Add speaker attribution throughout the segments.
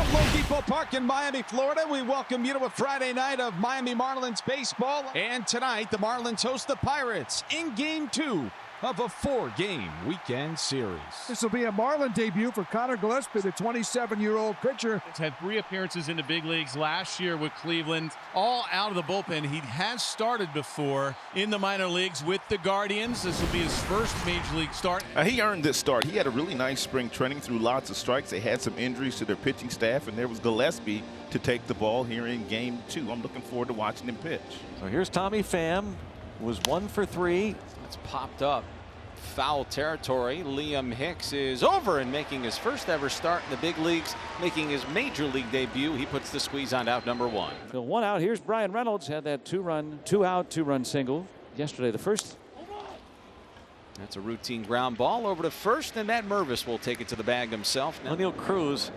Speaker 1: LoanDepot Park in Miami, Florida. We welcome you to a Friday night of Miami Marlins baseball. And tonight, the Marlins host the Pirates in Game 2 of a 4-game weekend series.
Speaker 2: This will be a Marlin debut for Conor Gillespie, the 27-year-old pitcher.
Speaker 3: He's had 3 appearances in the big leagues last year with Cleveland, all out of the bullpen. He has started before in the minor leagues with the Guardians. This will be his first major league start.
Speaker 4: He earned this start. He had a really nice spring training, through lots of strikes. They had some injuries to their pitching staff, and there was Gillespie to take the ball here in Game 2. I'm looking forward to watching him pitch.
Speaker 5: So here's Tommy Pham, was 1 for 3.
Speaker 6: It's popped up. Foul territory. Liam Hicks is over and making his first ever start in the big leagues, making his major league debut. He puts the squeeze on out number 1.
Speaker 5: So 1 out. Here's Brian Reynolds, had that 2-out, 2-run single yesterday. The first.
Speaker 6: That's a routine ground ball over to first, and Matt Mervis will take it to the bag himself.
Speaker 5: Oneil Cruz.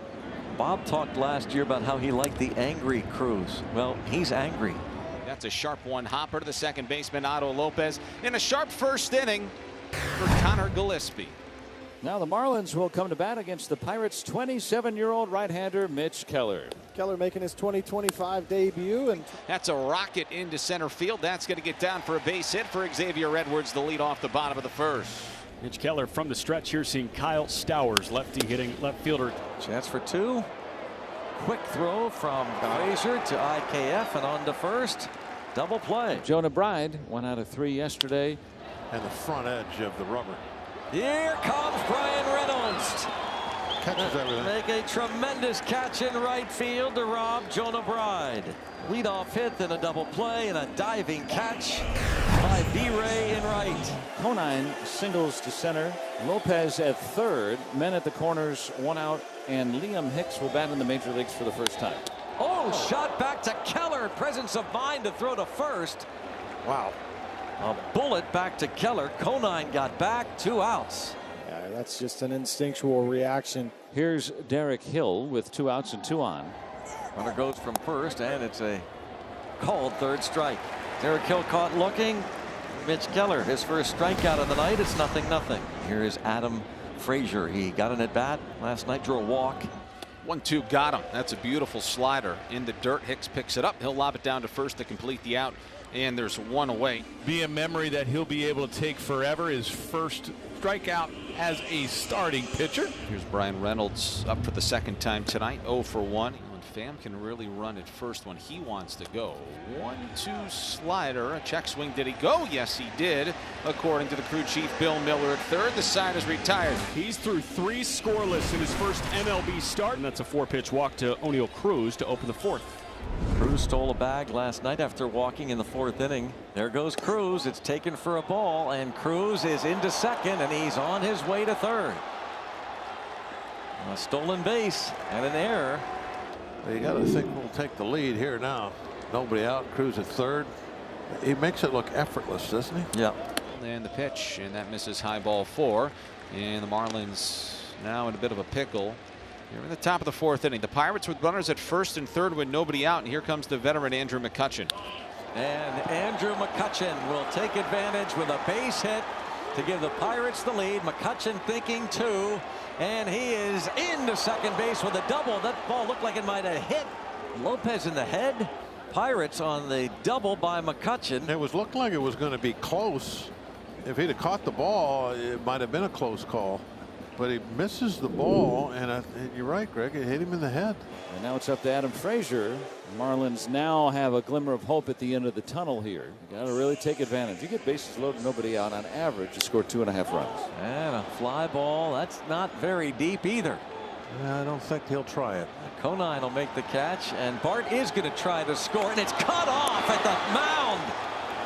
Speaker 5: Bob talked last year about how he liked the angry Cruz. Well, he's angry.
Speaker 6: That's a sharp one hopper to the second baseman Otto Lopez in a sharp first inning for Conor Gillespie.
Speaker 5: Now the Marlins will come to bat against the Pirates' 27-year-old right-hander Mitch Keller.
Speaker 7: Keller making his 2025 debut, and
Speaker 6: that's a rocket into center field. That's going to get down for a base hit for Xavier Edwards, the lead off the bottom of the first.
Speaker 8: Mitch Keller from the stretch here, seeing Kyle Stowers, lefty hitting left fielder.
Speaker 5: Chance for 2. Quick throw from Frazier to IKF and on to first. Double play. Jonah Bride, 1 out of 3 yesterday.
Speaker 9: And the front edge of the rubber.
Speaker 5: Here comes Brian Reynolds.
Speaker 9: Catches everything.
Speaker 5: Make a tremendous catch in right field to rob Jonah Bride. Leadoff hit, then a double play, and a diving catch by B-Ray in right. Conine singles to center. Lopez at third. Men at the corners, 1 out, and Liam Hicks will bat in the major leagues for the first time. Oh, shot back to Keller. Presence of mind to throw to first.
Speaker 9: Wow.
Speaker 5: A bullet back to Keller. Conine got back, 2 outs.
Speaker 7: yeah, that's just an instinctual reaction.
Speaker 5: Here's Derek Hill with 2 outs and 2 on. Runner goes from first, and it's a called third strike. Derek Hill caught looking. Mitch Keller, his first strikeout of the night. It's 0-0. Here is Adam Frazier. He got an at bat last night, drew a walk.
Speaker 6: 1-2 got him. That's a beautiful slider in the dirt. Hicks picks it up. He'll lob it down to first to complete the out. And there's 1 away.
Speaker 3: Be a memory that he'll be able to take forever. His first strikeout as a starting pitcher.
Speaker 6: Here's Brian Reynolds up for the second time tonight. 0 for 1. Pham can really run at first when he wants to go. 1-2 slider. A check swing. Did he go? Yes, he did. According to the crew chief, Bill Miller at third. The side is retired.
Speaker 8: He's through 3 scoreless in his first MLB start, and that's a 4-pitch walk to Oneil Cruz to open the 4th.
Speaker 5: Cruz stole a bag last night after walking in the 4th inning. There goes Cruz. It's taken for a ball, and Cruz is into second, and he's on his way to third. A stolen base and an error.
Speaker 9: Well, you got to think we'll take the lead here now. Nobody out. Cruz at third. He makes it look effortless, doesn't he?
Speaker 5: Yeah.
Speaker 6: And the pitch, and that misses high ball 4. And the Marlins now in a bit of a pickle. Here in the top of the 4th inning. The Pirates with runners at first and third with nobody out. And here comes the veteran Andrew McCutchen.
Speaker 5: And Andrew McCutchen will take advantage with a base hit to give the Pirates the lead. McCutchen thinking 2. And he is into second base with a double. That ball looked like it might have hit Lopez in the head. Pirates on the double by McCutchen.
Speaker 9: It looked like it was going to be close. If he'd have caught the ball, it might have been a close call. But he misses the ball, and you're right, Greg. It hit him in the head.
Speaker 5: And now it's up to Adam Frazier. Marlins now have a glimmer of hope at the end of the tunnel here. You got to really take advantage. You get bases loaded, nobody out. On average, you score 2.5 runs. And a fly ball. That's not very deep either.
Speaker 9: Yeah, I don't think he'll try it.
Speaker 5: Conine will make the catch, and Bart is going to try to score, and it's cut off at the mound.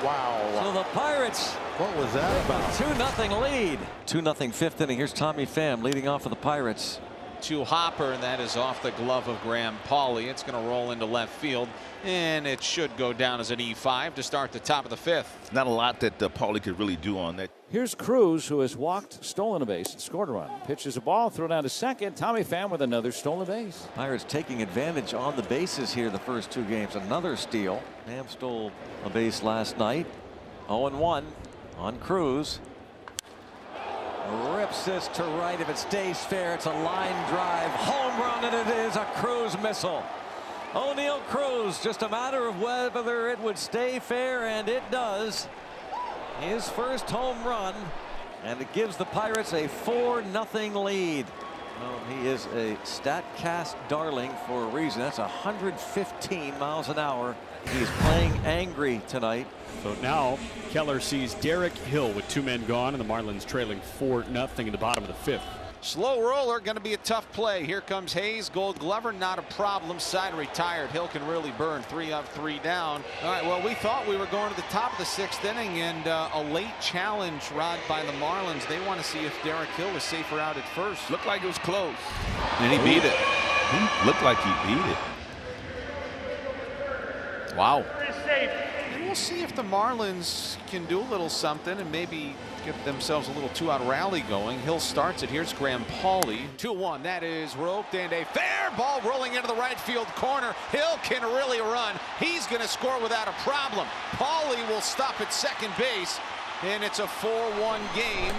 Speaker 9: Wow.
Speaker 5: So the Pirates.
Speaker 9: What was that about?
Speaker 5: 2-0 lead. 2-0 5th inning. Here's Tommy Pham leading off for the Pirates.
Speaker 6: To Hopper, and that is off the glove of Graham Pauley. It's going to roll into left field, and it should go down as an E5 to start the top of the 5th.
Speaker 4: Not a lot that Pauley could really do on that.
Speaker 5: Here's Cruz, who has walked, stolen a base, and scored a run. Pitches a ball, throw down to second. Tommy Pham with another stolen base. Pirates taking advantage on the bases here the first 2 games. Another steal. Pham stole a base last night. 0-1 on Cruz. Rips this to right. If it stays fair, it's a line drive home run. run, and it is a Cruz missile. Oneil Cruz, just a matter of whether it would stay fair, and it does. His first home run, and it gives the Pirates a 4-0 lead. Well, he is a StatCast darling for a reason. That's 115 miles an hour. He's playing angry tonight.
Speaker 8: So now Keller sees Derek Hill with 2 men gone, and the Marlins trailing 4-0 in the bottom of the 5th.
Speaker 6: Slow roller, going to be a tough play. Here comes Hayes. Gold Glover, not a problem. Side retired. Hill can really burn. 3 up, 3 down. All right, well, we thought we were going to the top of the 6th inning, and a late challenge, Rod, by the Marlins. They want to see if Derek Hill was safer out at first.
Speaker 4: Looked like it was close.
Speaker 6: And he beat it.
Speaker 4: He looked like he beat it.
Speaker 6: Wow. And we'll see if the Marlins can do a little something and maybe get themselves a little 2-out rally going. Hill starts it. Here's Graham Pauley. 2-1. That is roped, and a fair ball rolling into the right field corner. Hill can really run. He's going to score without a problem. Pauley will stop at second base, and it's a 4-1 game.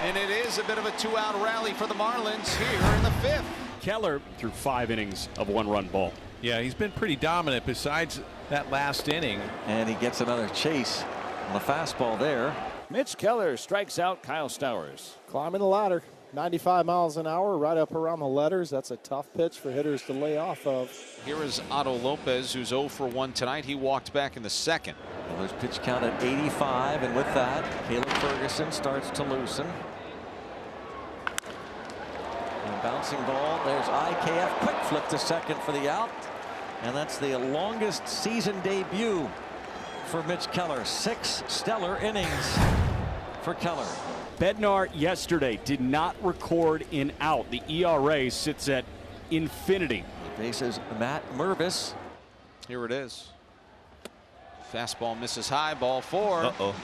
Speaker 6: And it is a bit of a 2-out rally for the Marlins here in the 5th.
Speaker 8: Keller threw 5 innings of 1-run ball.
Speaker 10: Yeah, he's been pretty dominant besides that last inning.
Speaker 5: And he gets another chase on the fastball there.
Speaker 11: Mitch Keller strikes out Kyle Stowers.
Speaker 7: Climbing the ladder. 95 miles an hour, right up around the letters. That's a tough pitch for hitters to lay off of.
Speaker 6: Here is Otto Lopez, who's 0 for 1 tonight. He walked back in the 2nd.
Speaker 5: Well, there's pitch count at 85, and with that, Caleb Ferguson starts to loosen. And bouncing ball, there's IKF. Quick flip to second for the out. And that's the longest season debut for Mitch Keller. 6 stellar innings for Keller.
Speaker 8: Bednar yesterday did not record an out. The ERA sits at infinity.
Speaker 5: Faces Matt Mervis.
Speaker 6: Here it is. Fastball misses high, ball 4.
Speaker 4: Uh-oh.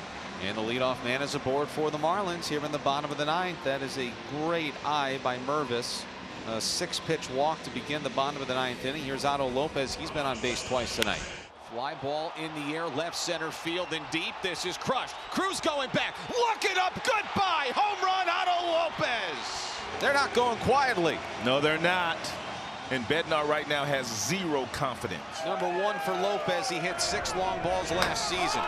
Speaker 6: And the leadoff man is aboard for the Marlins here in the bottom of the 9th. That is a great eye by Mervis. A 6-pitch walk to begin the bottom of the 9th inning. Here's Otto Lopez. He's been on base twice tonight. Fly ball in the air, left center field and deep. This is crushed. Cruz going back. Look it up. Goodbye. Home run, Otto Lopez. They're not going quietly.
Speaker 4: No, they're not. And Bednar right now has 0 confidence.
Speaker 6: Number 1 for Lopez. He hit 6 long balls last season.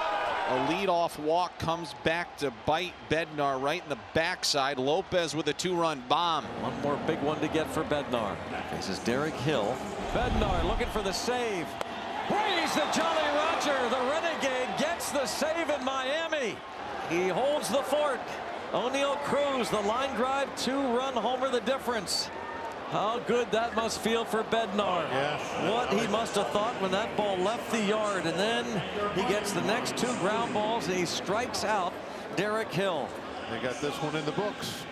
Speaker 6: A leadoff walk comes back to bite Bednar right in the backside. Lopez with a 2-run bomb.
Speaker 5: One more big one to get for Bednar. Faces Derek Hill. Bednar looking for the save. Praise the Jolly Roger. The Renegade gets the save in Miami. He holds the fort. Oneil Cruz, the line drive 2-run homer, the difference. How good that must feel for Bednar.
Speaker 9: Yeah.
Speaker 5: What he must have thought when that ball left the yard. And then he gets the next 2 ground balls and he strikes out Derek Hill.
Speaker 9: They got this one in the books.